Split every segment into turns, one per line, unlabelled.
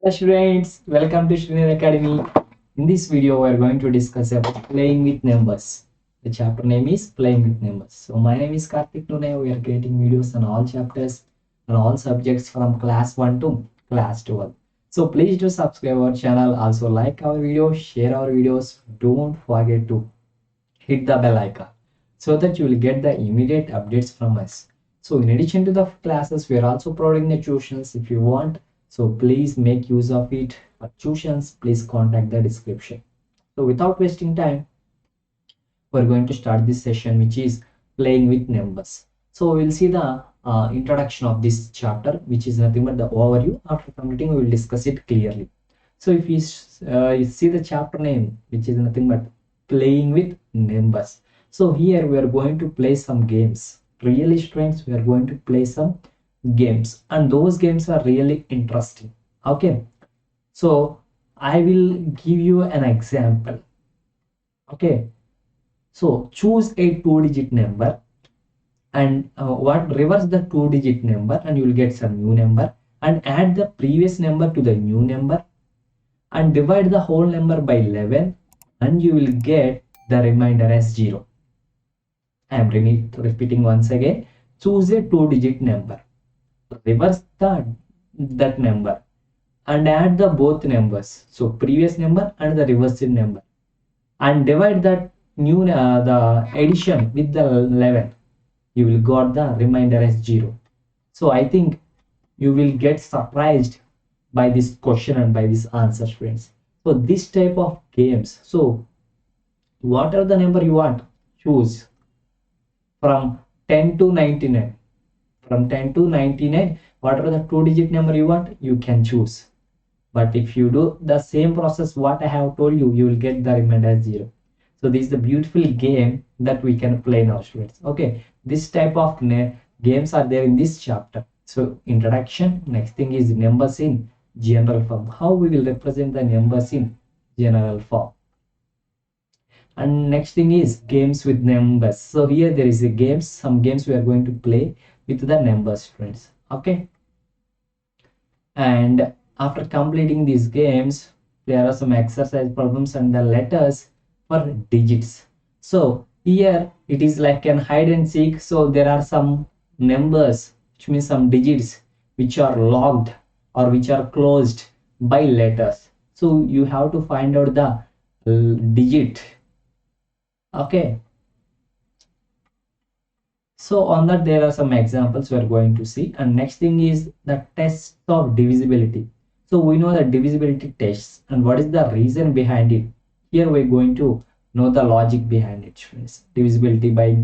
Hello students, welcome to Sreenath Academy. In this video, we are going to discuss about playing with numbers. The chapter name is playing with numbers. So my name is Karthik Nune. We are creating videos on all chapters and all subjects from class 1 to class 12. So please do subscribe our channel. Also like our videos, share our videos. Don't forget to hit the bell icon so that you will get the immediate updates from us. So in addition to the classes, we are also providing the tuitions if you want. So please make use of it. For tuitions, please contact the description. So without wasting time, we're going to start this session, which is playing with numbers. So we'll see the introduction of this chapter, which is nothing but the overview. After completing, we will discuss it clearly. So if you see the chapter name, which is nothing but playing with numbers. So here we are going to play some games. Really students, we are going to play some games, and those games are really interesting. Okay, so I will give you an example. Okay, so choose a two-digit number and what reverse the two-digit number, and you will get some new number, and add the previous number to the new number and divide the whole number by 11, and you will get the remainder as 0. I am repeating once again. Choose a two-digit number, reverse that number, and add the both numbers, so previous number and the reversed number, and divide that new the addition with the 11. You will got the remainder as 0. So I think you will get surprised by this question and by this answer, friends. So this type of games, so whatever the number you want, choose from 10 to 99. From 10 to 99, whatever the two-digit number you want, you can choose. But if you do the same process what I have told you, you will get the remainder as 0. So this is the beautiful game that we can play now, students. Okay, this type of games are there in this chapter. So introduction, next thing is numbers in general form. How we will represent the numbers in general form. And next thing is games with numbers. So here there is a games, some games we are going to play with the numbers, friends. Okay, and after completing these games, there are some exercise problems and the letters for digits. So here it is like an hide and seek. So there are some numbers, which means some digits, which are locked or which are closed by letters. So you have to find out the digit. Okay, so on that there are some examples we are going to see. And next thing is the test of divisibility. So we know the divisibility tests and what is the reason behind it. Here we're going to know the logic behind it, friends. Divisibility by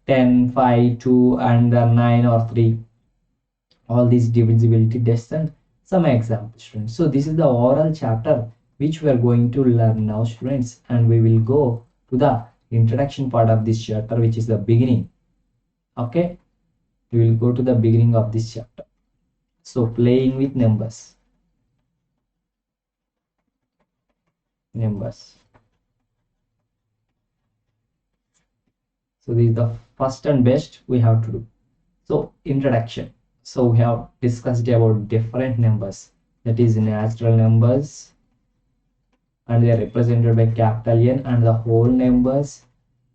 10, 5, 2 and 9 or 3. All these divisibility tests and some examples, students. So this is the overall chapter which we are going to learn now, students, and we will go to the introduction part of this chapter, which is the beginning. Okay, we will go to the beginning of this chapter. So playing with numbers. So this is the first and best we have to do. So introduction. So we have discussed about different numbers, that is natural numbers, and they are represented by capital N, and the whole numbers,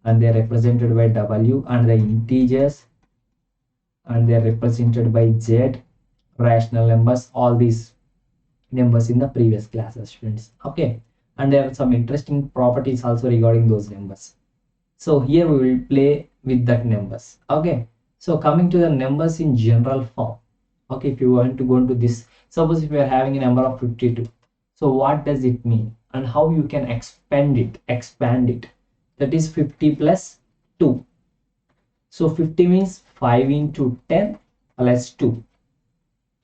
and they are represented by W, and the integers, and they are represented by Z, rational numbers, all these numbers in the previous classes, students. Okay, and there are some interesting properties also regarding those numbers. So here we will play with that numbers. Okay, so coming to the numbers in general form. Okay, if you want to go into this, suppose if we are having a number of 52, so what does it mean and how you can expand it? That is 50 plus 2. So 50 means 5 into 10 plus 2.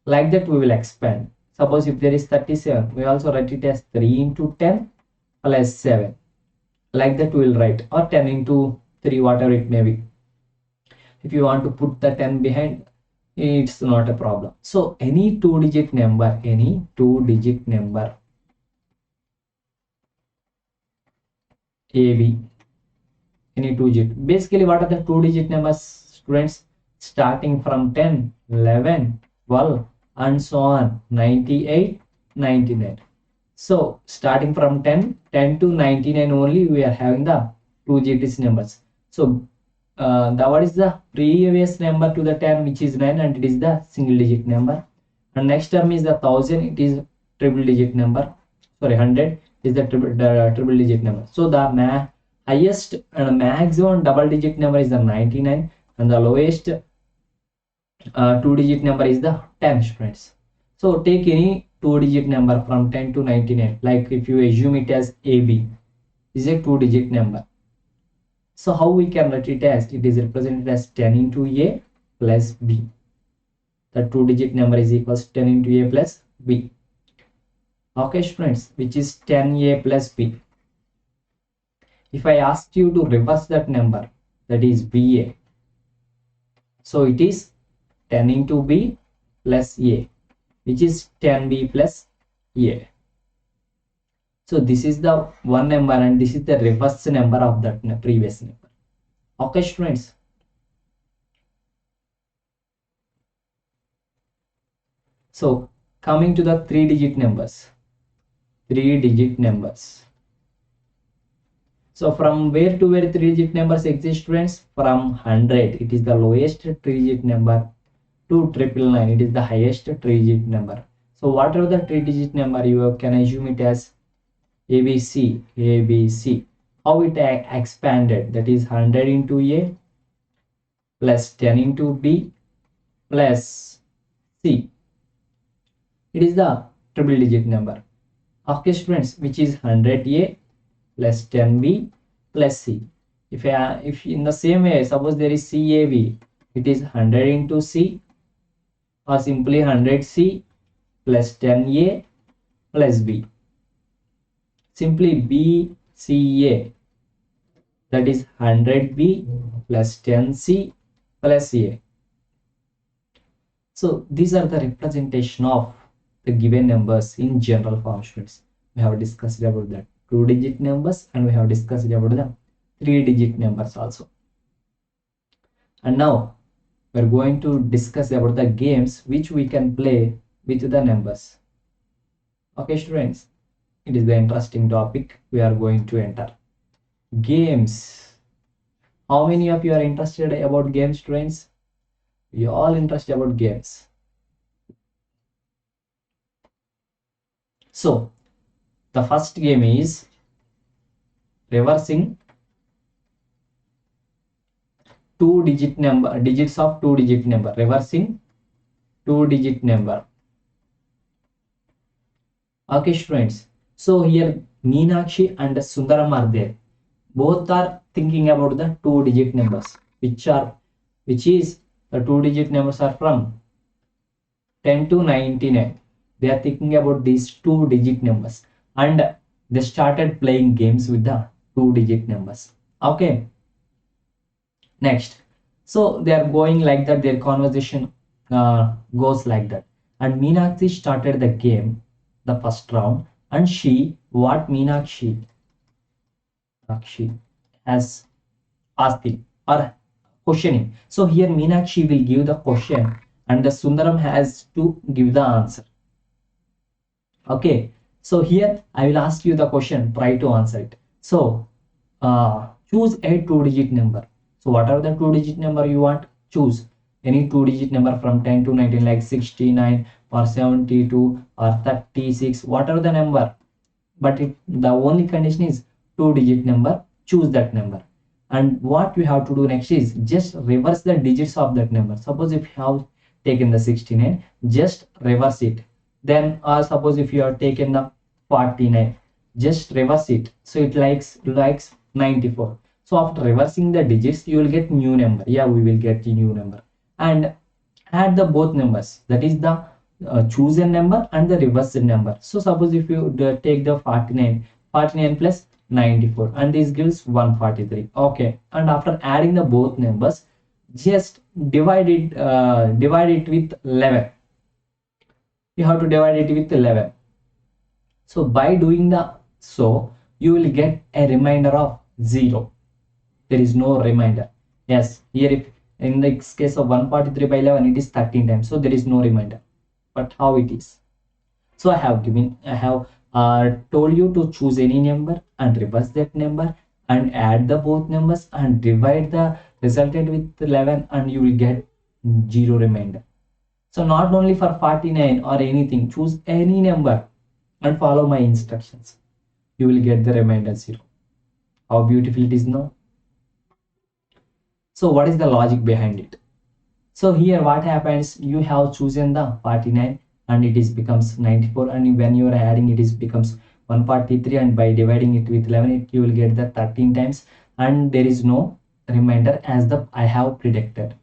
Like that we will expand. Suppose if there is 37, we also write it as 3 into 10 plus 7. Like that we will write, or 10 into 3, whatever it may be. If you want to put the 10 behind, it's not a problem. So any two-digit number, AB, any two-digit. Basically, what are the two-digit numbers, students? Starting from 10, 11, 12, and so on, 98, 99. So starting from 10 to 99 only we are having the 2 digit numbers. So what is the previous number to the 10, which is 9, and it is the single digit number. And next term is the 1000, it is triple digit number. Sorry, 100 is the triple digit number. So the highest and maximum double digit number is the 99, and the lowest 2 digit number is the 10, students. So take any 2 digit number from 10 to 99, like if you assume it as AB is a 2 digit number. So how we can write it as, it is represented as 10 into A plus B. The 2 digit number is equals 10 into A plus B. Okay, students, which is 10A plus B. If I asked you to reverse that number, that is BA, so it is 10 into B plus A, which is 10B plus A. So this is the one number and this is the reverse number of that previous number. Okay, students. So coming to the 3-digit numbers. 3-digit numbers. So from where to where 3-digit numbers exist, students? From 100, it is the lowest 3-digit number, to 999, it is the highest 3-digit number. So whatever the 3-digit number, you can assume it as ABC, ABC. How it expanded, that is 100 into A plus 10 into B plus C. It is the triple digit number. Okay, students, which is 100A plus 10B plus C. If in the same way, suppose there is CAB, it is 100 into C, or simply 100C plus 10A plus B. Simply BCA, that is 100B plus 10C plus A. So these are the representation of the given numbers in general form, students. We have discussed about the 2-digit numbers and we have discussed about the 3-digit numbers also. And now we are going to discuss about the games which we can play with the numbers. Okay, students, it is the interesting topic we are going to enter. Games. How many of you are interested about games, students? You all interested about games. So the first game is reversing digits of 2-digit number. Reversing 2-digit number. Okay, students. So here Meenakshi and Sundaram are there. Both are thinking about the 2-digit numbers, which is the 2-digit numbers are from 10 to 99. They are thinking about these 2-digit numbers and they started playing games with the 2-digit numbers. Okay. Next, so they are going like that, their conversation goes like that, and Meenakshi started the game, the first round, and Meenakshi has asking or questioning. So here Meenakshi will give the question and the Sundaram has to give the answer. Okay, so here I will ask you the question, try to answer it. So choose a 2-digit number. So whatever the 2-digit number you want, choose any 2-digit number from 10 to 19, like 69 or 72 or 36, whatever the number. But the only condition is 2-digit number, choose that number. And what we have to do next is just reverse the digits of that number. Suppose if you have taken the 69, just reverse it. Then suppose if you have taken the 49, just reverse it. So it likes 94. So after reversing the digits, you will get new number. Yeah, we will get a new number. And add the both numbers. That is the chosen number and the reversed number. So suppose if you take the 49 plus 94, and this gives 143. Okay. And after adding the both numbers, just divide it with 11. You have to divide it with 11. So by doing you will get a remainder of 0. There is no remainder. Yes, here if in the case of 143 by 11, it is 13 times, so there is no remainder. But how it is? So I have told you to choose any number and reverse that number and add the both numbers and divide the resultant with 11 and you will get 0 remainder. So not only for 49 or anything, choose any number and follow my instructions. You will get the remainder 0. How beautiful it is now. So what is the logic behind it? So here what happens, you have chosen the 49 and it is becomes 94, and when you are adding it is becomes 143, and by dividing it with 11 you will get the 13 times and there is no remainder as the I have predicted.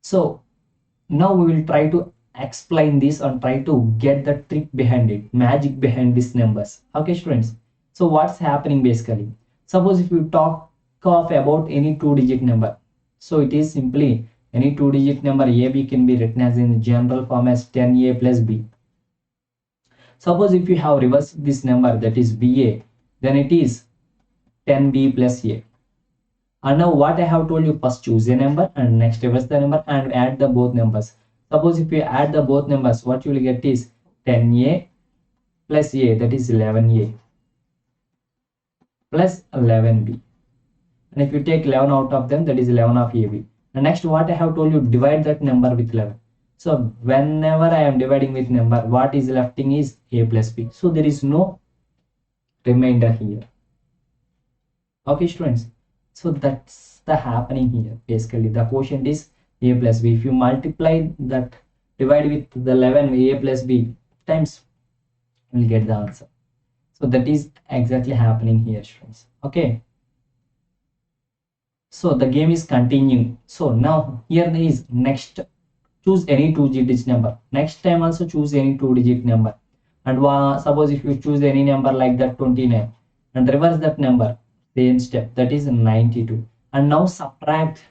So now we will try to explain this and try to get the trick behind it, magic behind these numbers. Okay students, so what's happening basically, suppose if you talk of about any 2-digit number, so it is simply any 2-digit number AB can be written as in general form as 10A plus B. Suppose if you have reversed this number, that is BA, then it is 10B plus A. And now what I have told you, first choose a number and next reverse the number and add the both numbers. Suppose if you add the both numbers, what you will get is 10A plus A, that is 11A plus 11B. And if you take 11 out of them, that is 11 of AB. And next what I have told you, divide that number with 11. So whenever I am dividing with number, what is lefting is A plus B. So there is no remainder here. Okay students, so that's the happening here. Basically the quotient is A plus B. If you multiply that, divide with the 11 A plus B times, you will get the answer. So that is exactly happening here students. Okay, so the game is continuing. So now here is next, choose any 2-digit number. Next time also choose any 2-digit number, and suppose if you choose any number like that 29 and reverse that number, same step, that is 92, and now subtract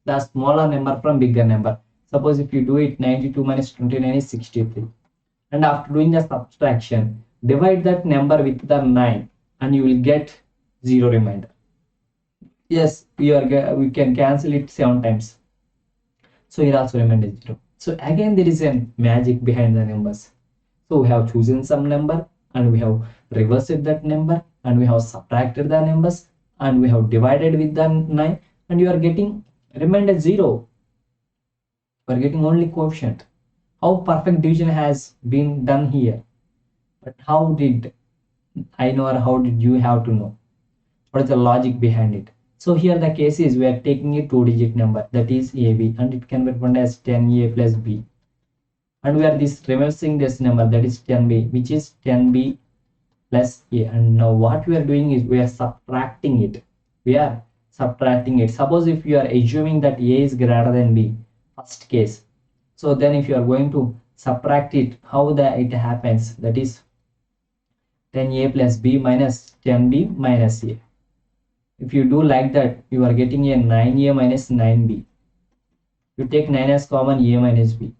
the smaller number from bigger number. Suppose if you do it, 92 minus 29 is 63, and after doing the subtraction, divide that number with the 9 and you will get 0 remainder. Yes, we can cancel it 7 times, so here also remainder 0. So again there is a magic behind the numbers. So we have chosen some number and we have reversed that number and we have subtracted the numbers and we have divided with the 9 and you are getting remainder 0. We are getting only coefficient. How perfect division has been done here. But how did I know, or how did you have to know? What is the logic behind it? So here the case is we are taking a 2-digit number, that is AB, and it can be written as 10A plus B. And we are reversing this number, that is 10B, which is 10B plus A. And now what we are doing is we are subtracting it. Suppose if you are assuming that A is greater than B, first case. So then if you are going to subtract it, how it happens, that is 10A plus B minus 10B minus A. If you do like that, you are getting a 9A minus 9B. You take 9 as common, A minus B.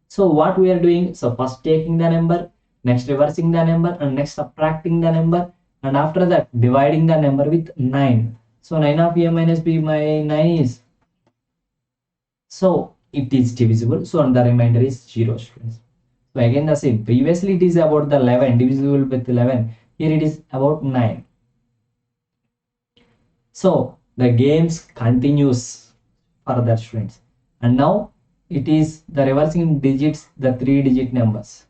So what we are doing, so first taking the number, next reversing the number, and next subtracting the number, and after that dividing the number with 9. So 9 of A minus B by 9 is, so it is divisible, so and the remainder is 0 students. So again the same, previously it is about the 11, divisible with 11, here it is about 9. So the games continues further students, and now it is the reversing digits, the 3-digit numbers.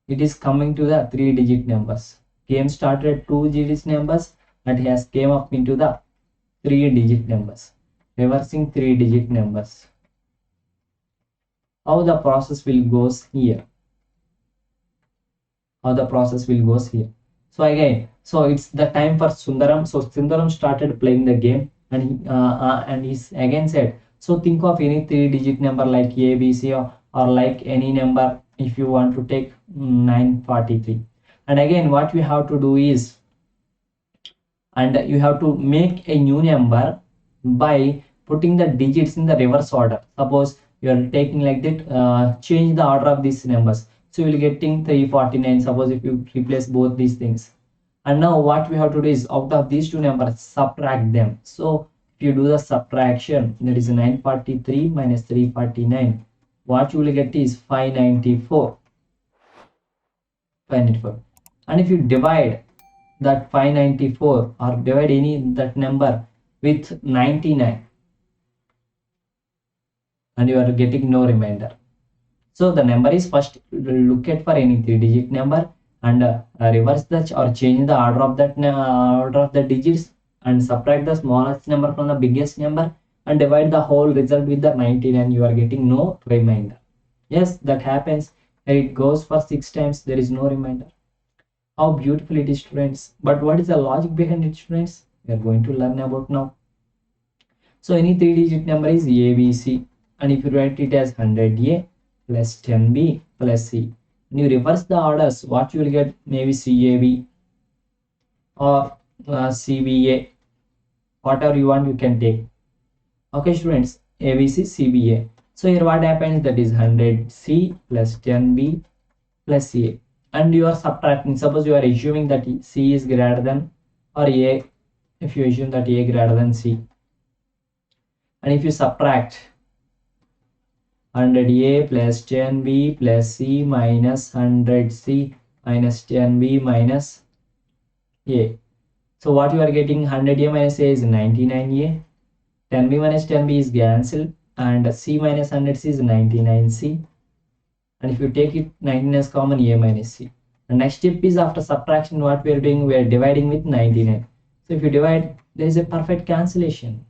It is coming to the 3-digit numbers. Game started 2-digit numbers and has came up into the 3-digit numbers. Reversing 3-digit numbers. How the process will goes here. So again, so it's the time for Sundaram. So Sundaram started playing the game, and he again said, so think of any 3-digit number like A, B, C, or like any number if you want to take 943. And again what we have to do is, and you have to make a new number by putting the digits in the reverse order. Suppose you are taking like that, change the order of these numbers. So you will getting 349. Suppose if you replace both these things, and now what we have to do is out of these two numbers subtract them. So if you do the subtraction, that is 943 minus 349, what you will get is 594. 594. And if you divide that 594 or divide any that number with 99, and you are getting no remainder. So the number is first look at for any 3-digit number and reverse the or change the order of that order of the digits and subtract the smallest number from the biggest number and divide the whole result with the 99. You are getting no remainder. Yes, that happens. It goes for 6 times. There is no remainder. How beautiful it is, students. But what is the logic behind it, students? We are going to learn about now. So any 3-digit number is ABC, and if you write it as 100A plus 10B plus C, and you reverse the orders, what you will get? Maybe CAB or CBA, whatever you want you can take. Okay, students, ABC, CBA. So here what happens, that is 100C plus 10B plus CA, and you are subtracting. Suppose you are assuming that C is greater than or A, if you assume that A greater than C, and if you subtract 100A plus 10B plus C minus 100C minus 10B minus A, so what you are getting, 100A minus A is 99A, 10B minus 10B is cancelled, and C minus 100C is 99C, and if you take it 19 as common, A minus C. The next step is, after subtraction, what we are doing, we are dividing with 99. So if you divide, there is a perfect cancellation.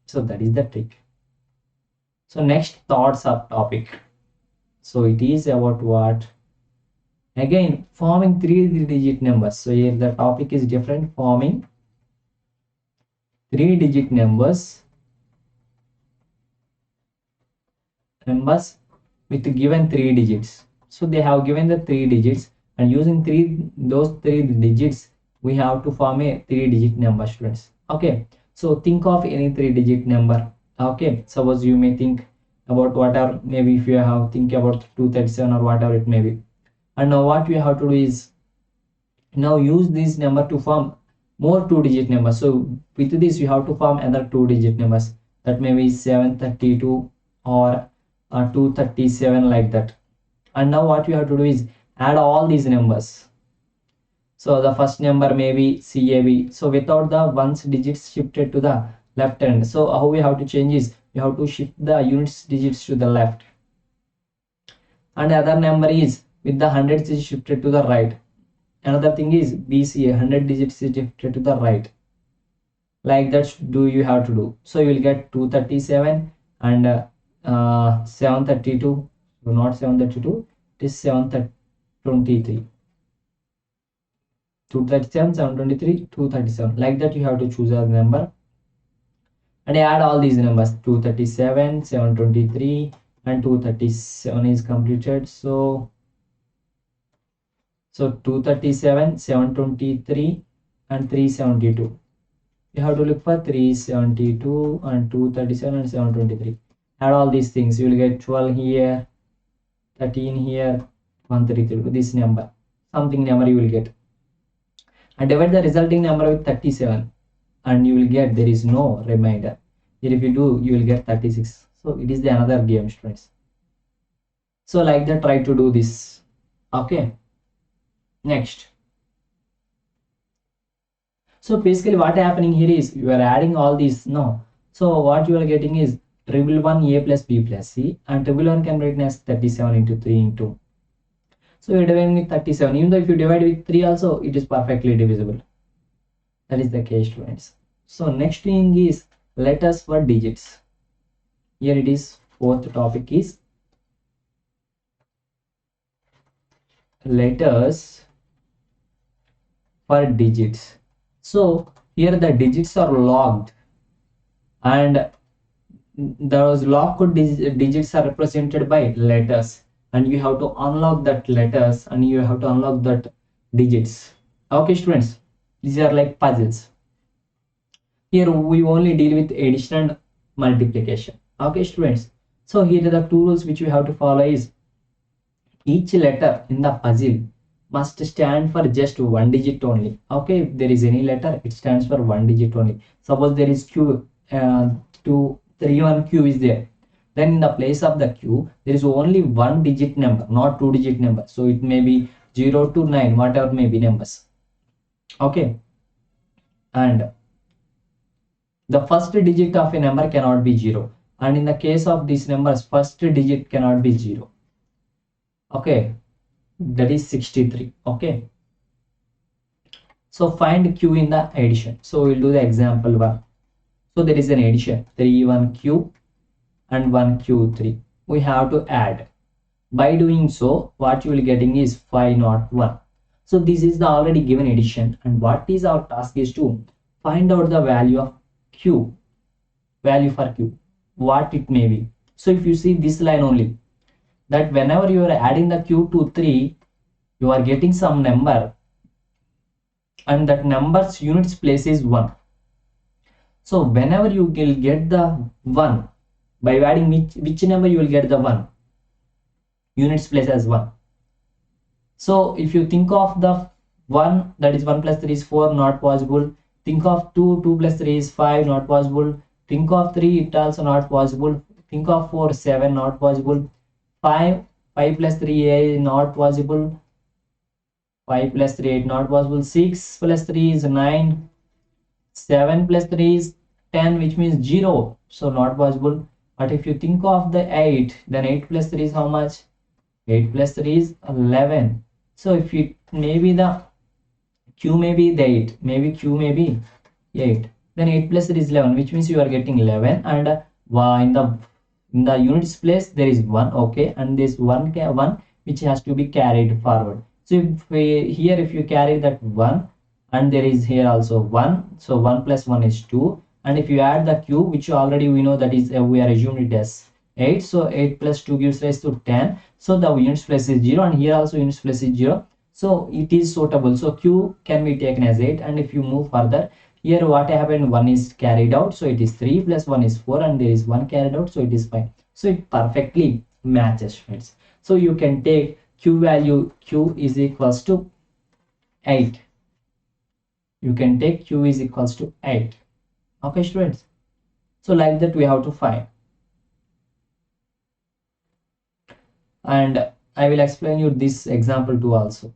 So that is the trick. So next thoughts of topic. So it is about what? Again, forming 3-digit numbers. So here the topic is different, forming 3-digit numbers with given 3 digits. So they have given the 3 digits, and using those 3 digits we have to form a 3-digit number, students. Okay, so think of any 3-digit number. Okay, suppose you may think about whatever, maybe if you have think about 237 or whatever it may be, and now what we have to do is now use this number to form more 2-digit numbers. So with this you have to form another 2-digit numbers, that may be 732 or 237, like that. And now what you have to do is add all these numbers. So the first number may be CAB, so without the ones digits shifted to the left hand. So how we have to change is, you have to shift the units digits to the left, and other number is with the hundreds is shifted to the right. Another thing is BCA, 100 digits is shifted to the right, like that you have to do. So you will get 237 and 732, so not 732, it is 723, 237, 723, 237, like that you have to choose a number and add all these numbers. 237, 723 and 237 is completed. So 237, 723 and 372. You have to look for 372 and 237 and 723. Add all these things, you will get 12 here, 13 here, 133, this number, something number you will get, and divide the resulting number with 37, and you will get there is no remainder. Here if you do, you will get 36. So it is the another game, students. So like that, try to do this. Okay, next. So basically what happening here is, you are adding all these now. So what you are getting is 111 A plus B plus C, and 111 can be written as 37 into 3 into. So you are dividing with 37. Even though if you divide with 3 also, it is perfectly divisible. That is the case, students. So next thing is letters for digits. Here it is, fourth topic is letters for digits. So here the digits are logged, and those locked digits are represented by letters, and you have to unlock that letters and you have to unlock that digits. Okay, students, these are like puzzles. Here we only deal with addition and multiplication. Okay, students, so here are the two rules which we have to follow is, each letter in the puzzle must stand for just one digit only. Okay, if there is any letter, it stands for one digit only. Suppose there is Q, 231 Q is there, then in the place of the Q there is only one digit number, not 2-digit number. So it may be 0 to 9, whatever may be numbers. Okay, and the first digit of a number cannot be 0, and in the case of these numbers, first digit cannot be 0. Okay, that is 63. Okay, so find q in the addition. So we'll do the example 1. So there is an addition 3 1q and 1q3. We have to add. By doing so, what you will getting is 5 not 1. So this is the already given addition, and what is our task is to find out the value of q, value for q, what it may be. So if you see this line only, that whenever you are adding the q to 3, you are getting some number, and that number's units place is 1. So whenever you will get the 1, by adding which number you will get the 1, units place as 1. So if you think of the 1, that is 1 plus 3 is 4, not possible. Think of 2, 2 plus 3 is 5, not possible. Think of 3, it also not possible. Think of 4, 7, not possible. 5, 5 plus 3 is not possible. 5 plus 3, 8, not possible. 6 plus 3 is 9. 7 plus 3 is 10, which means 0. So not possible. But if you think of the 8, then 8 plus 3 is how much? 8 plus 3 is 11. So if you maybe the q may be the 8, maybe q may be 8, then 8 plus 3 is 11, which means you are getting 11, and in the units place there is 1. Okay, and this 1 which has to be carried forward. So if you carry that 1, and there is here also 1, so 1 plus 1 is 2, and if you add the q, which already we know that is we are assuming it as 8, so 8 plus 2 gives rise to 10. So the units place is 0, and here also units place is 0, so it is suitable. So q can be taken as 8, and if you move further, here what happened, 1 is carried out, so it is 3 plus 1 is 4, and there is 1 carried out, so it is 5. So it perfectly matches, friends. So you can take q value, q is equals to 8. You can take q is equals to 8. Okay, students, so like that we have to find. And I will explain you this example too also.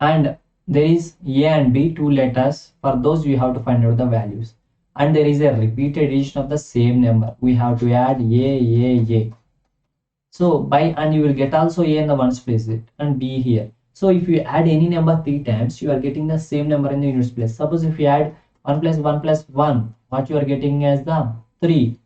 And there is a and b, 2 letters. For those we have to find out the values, and there is a repeated addition of the same number. We have to add a. So and you will get also a in the ones place and b here. So if you add any number 3 times, you are getting the same number in the units place. Suppose if you add 1 plus 1 plus 1, what you are getting as the 3,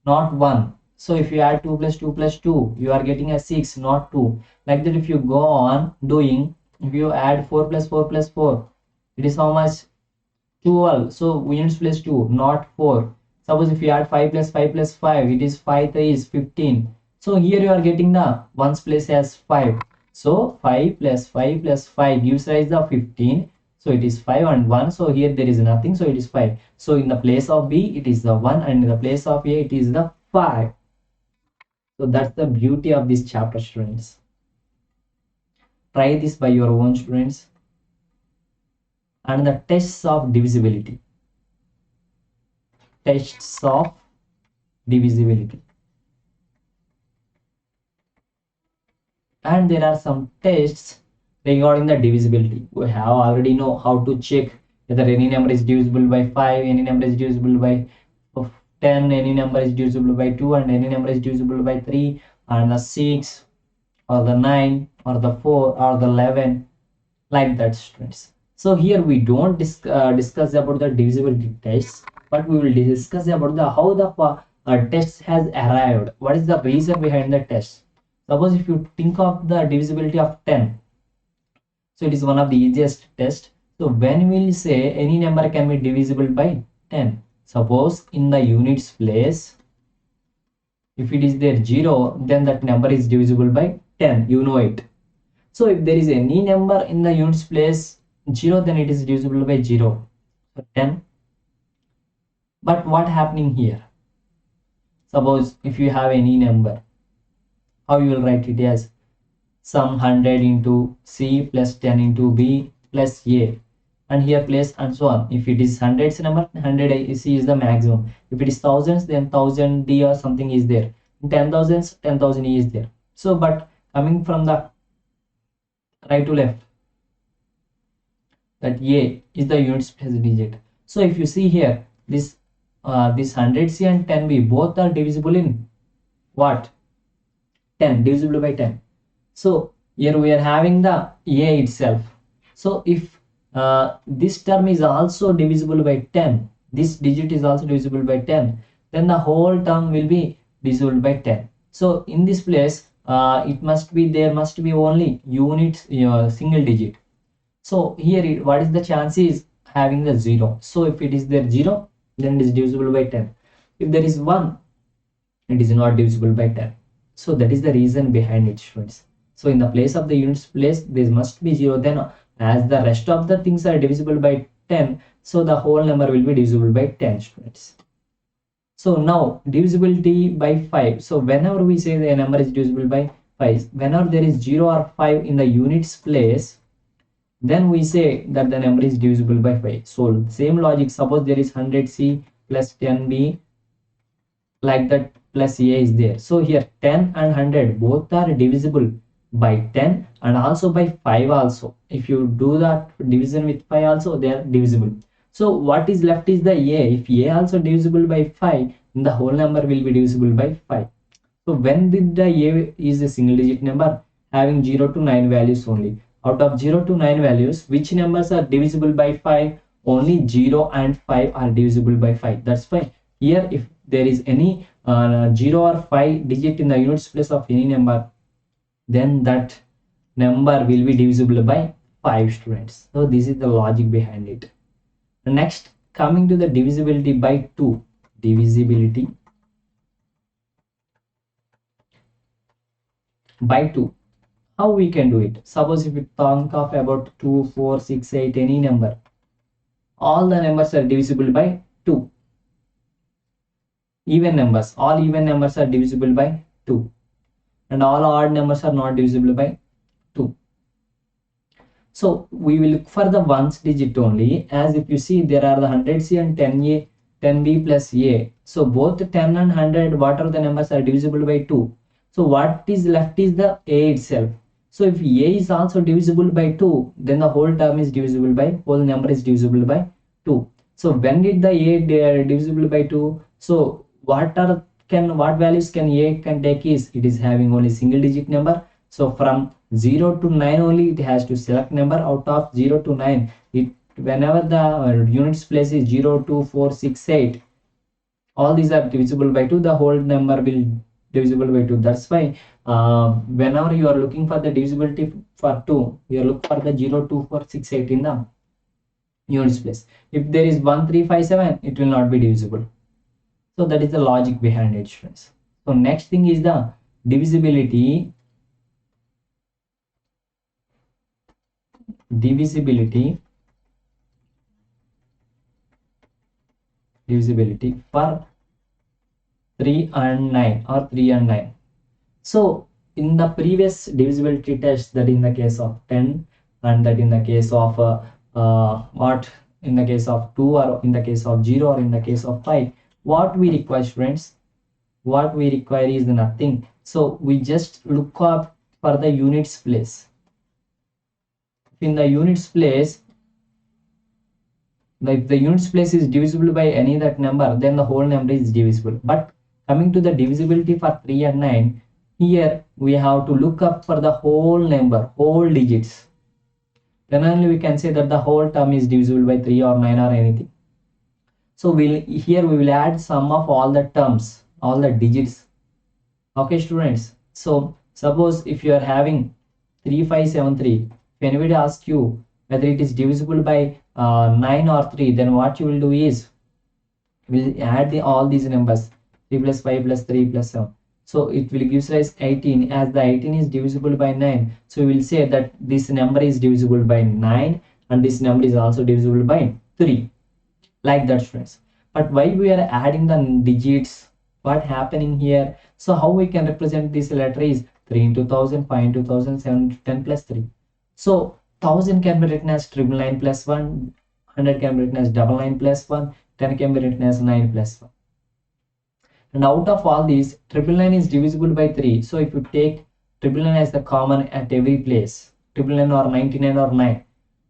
not 1. So if you add 2 plus 2 plus 2, you are getting a 6, not 2. Like that, if you go on doing, if you add 4 plus 4 plus 4, it is how much? 12. So units place 2, not 4. Suppose if you add 5 plus 5 plus 5, it is 5 3 is 15. So here you are getting the ones place as 5. So 5 plus 5 plus 5 gives rise the 15. So it is 5 and 1. So here there is nothing. So it is 5. So in the place of B, it is the 1, and in the place of A, it is the 5. So that's the beauty of this chapter, students. Try this by your own, students. And the tests of divisibility. Tests of divisibility. And there are some tests regarding the divisibility. We have already know how to check whether any number is divisible by 5, any number is divisible by 10, any number is divisible by 2, and any number is divisible by 3, and the 6 or the 9 or the 4 or the 11, like that, students. So here we don't discuss about the divisibility tests, but we will discuss about the how the test has arrived. What is the reason behind the test? Suppose if you think of the divisibility of 10, so it is one of the easiest test. So when we will say any number can be divisible by 10, suppose in the units place, if it is there 0, then that number is divisible by 10, you know it. So if there is any number in the units place 0, then it is divisible by 0, so 10. But what happening here? Suppose if you have any number, how you will write it as sum 100 into C plus 10 into B plus A, and here place and so on. If it is hundreds number, 100 C is the maximum. If it is thousands, then 1000 D or something is there. In 10,000s, 10,000 E is there. So but coming from the right to left, that A is the units place digit. So if you see here, this 100C and 10B both are divisible in what? 10, divisible by 10. So here we are having the A itself. So if this term is also divisible by 10, this digit is also divisible by 10, then the whole term will be divisible by 10. So in this place, there must be only units, single digit. So here, what is the chance is having the 0. So if it is there 0, then it is divisible by 10. If there is 1, it is not divisible by 10. So that is the reason behind it, students. So in the place of the units place, there must be 0. Then as the rest of the things are divisible by 10, so the whole number will be divisible by 10, students. So now divisibility by 5. So whenever we say the number is divisible by 5, whenever there is 0 or 5 in the units place, then we say that the number is divisible by 5. So same logic, suppose there is 100C plus 10B, like that, plus A is there. So here 10 and 100 both are divisible by 10 and also by 5 also. If you do that division with 5 also, they are divisible. So what is left is the A. If A also divisible by 5, then the whole number will be divisible by 5. So when did the A is a single digit number having 0 to 9 values only. Out of 0 to 9 values, which numbers are divisible by 5? Only 0 and 5 are divisible by 5. That's why here if there is any 0 or 5 digit in the units place of any number, then that number will be divisible by 5, students. So this is the logic behind it. Next, coming to the divisibility by 2. Divisibility by 2. How we can do it? Suppose if you think of about 2, 4, 6, 8, any number, all the numbers are divisible by 2. Even numbers, all even numbers are divisible by 2, and all odd numbers are not divisible by 2. So we will look for the ones digit only, as if you see there are the 100C and 10A, 10B plus A. So both 10 and 100, what are the numbers are divisible by 2. So what is left is the A itself. So if A is also divisible by 2, then the whole term is divisible by, whole number is divisible by 2. So when did the A divisible by 2? So what values can A can take is, it is having only single digit number. So from 0 to 9 only it has to select number. Out of 0 to 9, whenever the units place is 0, 2, 4, 6, 8, all these are divisible by 2, the whole number will divisible by 2. That's why whenever you are looking for the divisibility for 2, you look for the 0, 2, 4, 6, 8 in the units place. If there is 1, 3, 5, 7, it will not be divisible. So that is the logic behind it, friends. So next thing is the divisibility for 3 and 9 or 3 and 9. So in the previous divisibility test, that in the case of 10 and that in the case of in the case of 2 or in the case of 0 or in the case of 5, what we require, friends, what we require is nothing. So we just look up for the units place. In the units place, if the units place is divisible by any that number, then the whole number is divisible. But coming to the divisibility for 3 and 9, here we have to look up for the whole number, whole digits. Then only we can say that the whole term is divisible by 3 or 9 or anything. So here we will add sum of all the terms, all the digits. Okay, students. So suppose if you are having 3573, if anybody asks you whether it is divisible by 9 or 3, then what you will do is, we'll add all these numbers, 3 plus 5 plus 3 plus 7. So it will give rise 18. As the 18 is divisible by 9, so we will say that this number is divisible by 9 and this number is also divisible by 3. Like that, friends. But why we are adding the digits? What happening here? So how we can represent this letter is 3 into 1000, 5 into 1000, 7 into 10 plus 3. So 1000 can be written as 999 plus 1, 100 can be written as 999 plus 1, 10 can be written as 9 plus 1. And out of all these, 999 is divisible by 3. So if you take 999 as the common at every place, 999 or 99 or 9,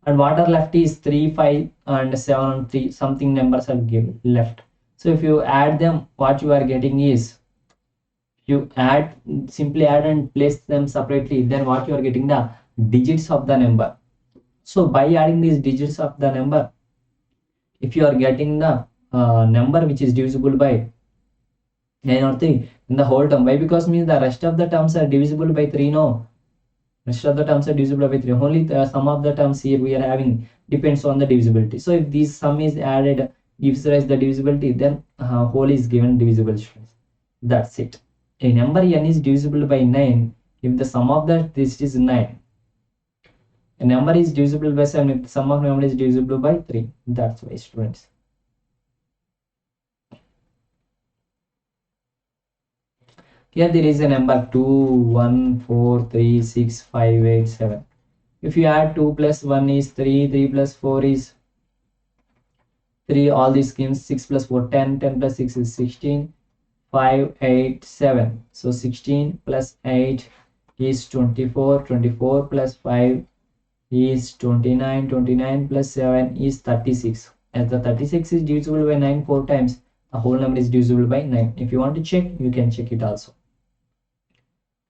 and what are left is 3, 5 and 7 and 3, something numbers are given left. So if you add them, what you are getting is, you add, simply add and place them separately, then what you are getting, the digits of the number. So by adding these digits of the number, if you are getting the number which is divisible by 9 or 3 in the whole term. Why? Because means the rest of the terms are divisible by 3. No, rest of the terms are divisible by 3. Only the sum of the terms here we are having depends on the divisibility. So if this sum is added, gives rise the divisibility, then whole is given divisible. That's it. A number n is divisible by 9 if the sum of this is 9. A number is divisible by 7 if the sum of number is divisible by 3. That's why, students. Here there is a number 2, 1, 4, 3, 6, 5, 8, 7. If you add 2 plus 1 is 3, 3 plus 4 is 3, all these schemes, 6 plus 4, 10, 10 plus 6 is 16, 5, 8, 7. So 16 plus 8 is 24, 24 plus 5 is 29, 29 plus 7 is 36. As the 36 is divisible by 9 4 times, the whole number is divisible by 9. If you want to check, you can check it also.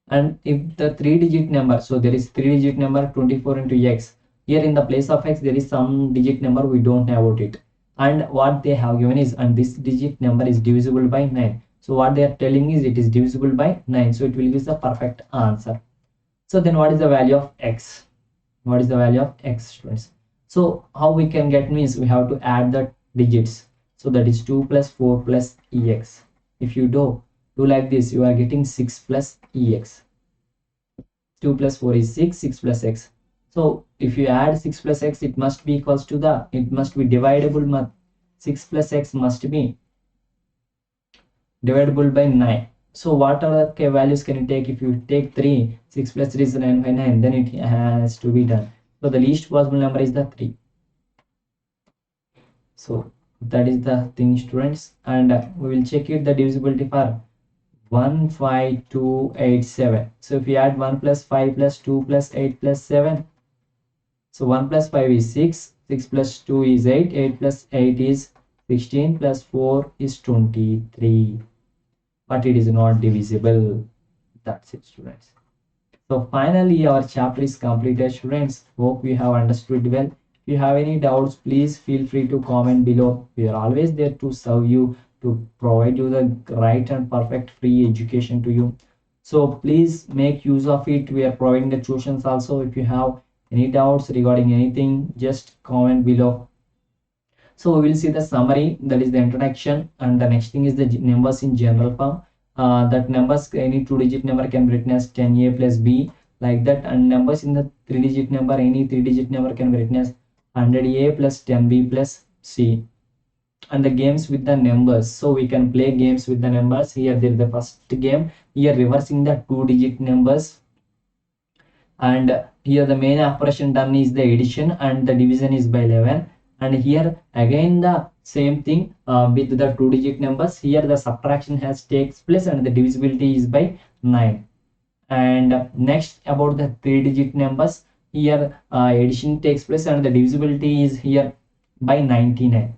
And if the 3-digit number, so there is 3-digit number 24 into x. Here in the place of x, there is some digit number we don't know about it. And what they have given is, and this digit number is divisible by 9. So what they are telling is it is divisible by 9. So it will give the perfect answer. So then what is the value of x? What is the value of x, students? So how we can get means we have to add the digits. So that is 2 plus 4 plus ex. If you do like this, you are getting 6 plus ex. 2 plus 4 is 6, 6 plus x. So if you add 6 plus x, it must be equals to the, it must be divisible. 6 plus x must be divisible by 9. So what are the values can you take? If you take 3, 6 plus 3 is 9 by 9, then it has to be done. So the least possible number is the 3. So that is the thing, students. And we will check it the divisibility for 15287. So if you add 1 plus 5 plus 2 plus 8 plus 7, so 1 plus 5 is 6, 6 plus 2 is 8, 8 plus 8 is 16, plus 4 is 23, but it is not divisible. That's it, students. So finally our chapter is completed, students. Hope you have understood well. If you have any doubts, please feel free to comment below. We are always there to serve you, to provide you the right and perfect free education to you. So please make use of it. We are providing the tuitions also. If you have any doubts regarding anything, just comment below. So we will see the summary, that is the introduction, and the next thing is the numbers in general form. That numbers, any 2-digit number can be written as 10a plus b, like that, and numbers in the 3-digit number, any 3-digit number can be written as 100a plus 10b plus c. And the games with the numbers, so we can play games with the numbers. Here there is the first game, here reversing the 2-digit numbers, and here the main operation done is the addition and the division is by 11. And here again the same thing with the 2-digit numbers. Here the subtraction has takes place and the divisibility is by 9. And next about the 3-digit numbers, here addition takes place and the divisibility is here by 99.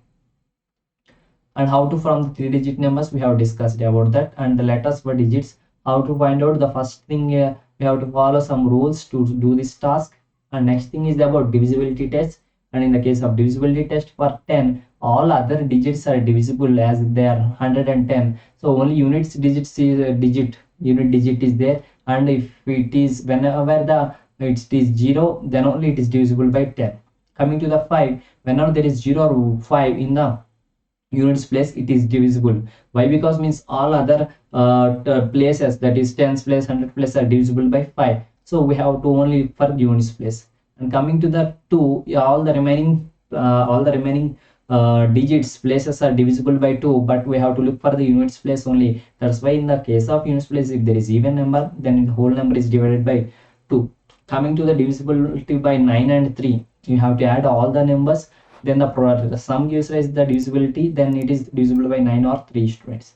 And how to form the 3-digit numbers, we have discussed about that. And the letters for digits, how to find out, the first thing we have to follow some rules to do this task. And next thing is about divisibility test. And in the case of divisibility test for 10, all other digits are divisible as they are 110. So only unit digit is there, and if it is whenever it is 0, then only it is divisible by 10. Coming to the 5, whenever there is 0 or 5 in the units place, it is divisible. Why? Because means all other places, that is tens place, 100 place, are divisible by 5. So we have to only for units place. And coming to the 2, all the remaining digits places are divisible by 2, but we have to look for the units place only. That's why in the case of units place, if there is even number, then the whole number is divided by 2. Coming to the divisibility by 9 and 3, you have to add all the numbers, then the sum gives rise the divisibility, then it is divisible by 9 or 3, students.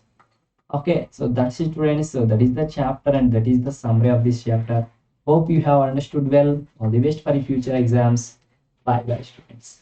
Okay, so that's it, students. So that is the chapter and that is the summary of this chapter. Hope you have understood well. All the best for your future exams. Bye bye, students.